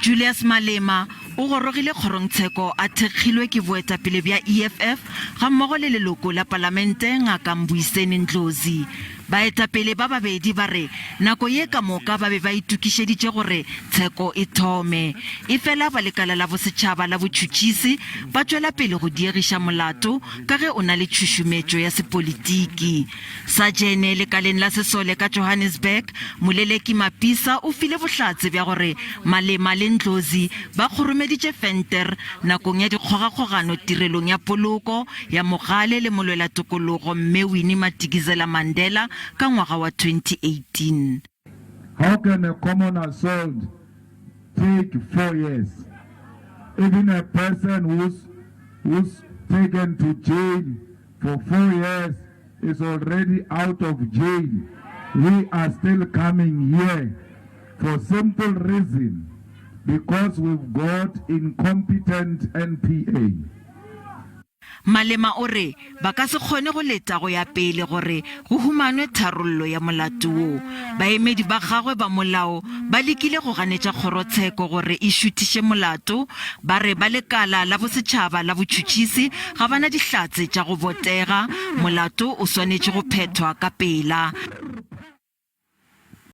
Julius Malema o gorogile kgorongtsheko a thekgilwe ke boetapele bya EFF ga mmogo le leloko la palamente Ngaka Mbuyiseni Ndlozi. Baetapele ba babedi ba re nako ye ka moka ba be ba itukišeditše gore tsheko e thome e fela ba lekala la bosetšhaba la botšhotšhisi ba tšwela pele go diegiša molato ka ge o na le tšhušumetšo ya sepolitiki. Sajene lekaleng la sesole ka Johannesburg moleleki Mapisa o file bohlatse bja gore Malema le Ndlozi ba kgoromeditše fenter nakong ya dikgogakgogano tirelong ya poloko ya mogale le molwela tokologo mme Winnie Madikizela Mandela ka ngwaga wa 2018. How can a common assault take 4 years? Even a person who's taken to jail for 4 years is already out of jail. We are still coming here for simple reason, because we've got incompetent NPA. Malema o re ba ka se kgone go leta go ya pele gore go humanwe tharollo ya molato o. Baemedi ba gagwe ba molao ba lekile go ganetša kgorotsheko gore e šuthiše molato, ba re ba lekala la bosetšhaba la botšhotšhisi ga bana dihlatse tša go botega, molato o swanetše go phethwa ka pela.